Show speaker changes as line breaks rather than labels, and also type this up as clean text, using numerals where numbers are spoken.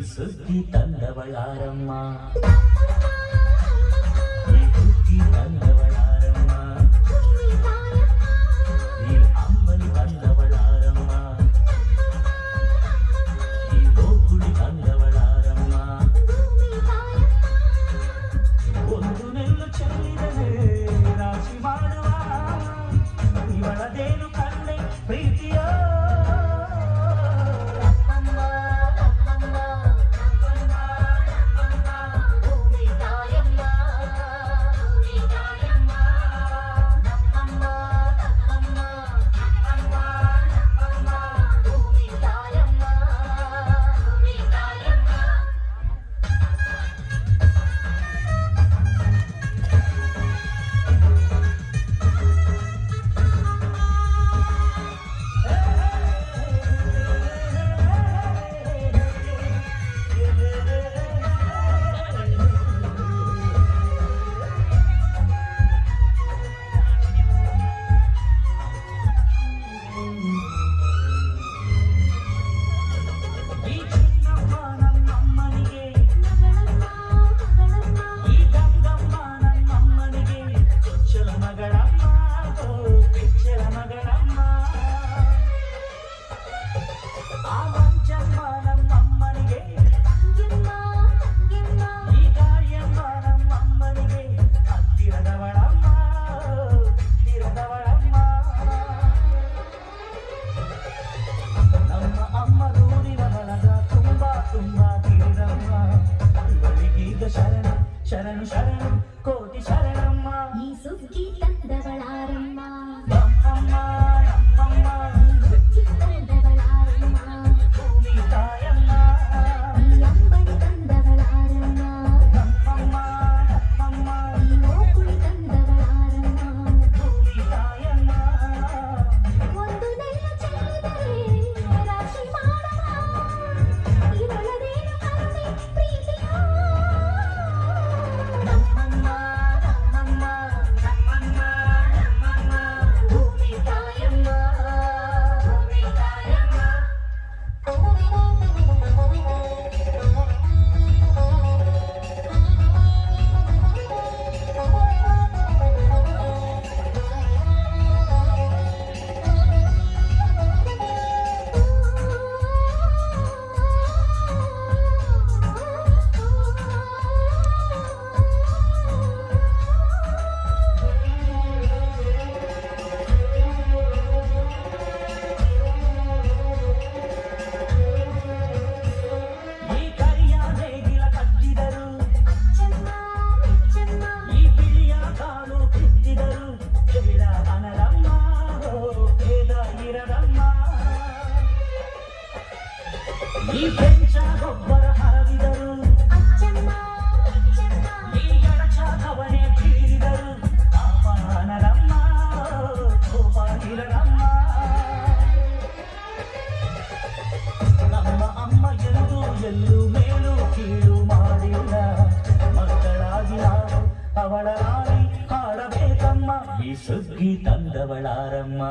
ಸುದ್ದಿ ತಂದವಳಾರಮ್ಮ ಈ ಬುದ್ಧಿ ತಂದವಳಾರಮ್ಮ ಈ ಅಂಬಲಿ ತಂದವಳಾರಮ್ಮ ಈ ಗೋಕುಳಿ ತಂದವಳಾರಮ್ಮ ಒಂದು ನೆಲ್ಲು ಚೆಲ್ಲಿದರೆ ರಾಶಿ ಮಾಡುವ ಇವಳದೇನು ಕಣ್ಣೆ ಪ್ರೀತಿಯ ಶರಣು ಶರಣು ಕೋಟಿ ಶರಣಮ್ಮ
ಈ ಸುಗ್ಗಿ ತಂದವಳಾರಮ್ಮ
ನಮ್ಮಮ್ಮ ನಮ್ಮಮ್ಮ
ಸುಗ್ಗಿ ತಂದವಳಾರಮ್ಮ
ಭೂಮಿ ತಾಯಮ್ಮ
ಈ ಅಂಬಲಿ ತಂದವಳಾರಮ್ಮ
ನಮ್ಮಮ್ಮ ನಮ್ಮಮ್ಮ
ಈ ಗೋಕುಳಿ ತಂದವಳಾರಮ್ಮ
ಭೂಮಿ ತಾಯಮ್ಮ
ಒಂದು ನೆಲ್ಲು ಚೆಲ್ಲಿದರೆ ರಾಶಿ ಮಾಡುವ ಇವಳದೇನು ಕರುಣೆ ಪ್ರೀತಿಯ
ಈ ಬೆಂಚ ಗೊಬ್ಬರ ಹರಡಿದರು
ಅಚ್ಚಮ್ಮ ಅಚ್ಚಮ್ಮ
ಈ ಎಡಚ ಕವನೆ ಬೀರಿದರು ಅಪನರಮ್ಮ ಗೋಪಾಲಿರಮ್ಮ ನಮ್ಮ ಅಮ್ಮ ಎಂದು ಎಲ್ಲೂ ಮೇಲೂ ಕೀಳು ಮಾಡಿಲ್ಲ ಮಕ್ಕಳಾಗಿ ನಾವು ಅವಳ ರಾಣಿ ಹಾಡಬೇಕಮ್ಮ ಈ ಸುಗ್ಗಿ ತಂದವಳಾರಮ್ಮ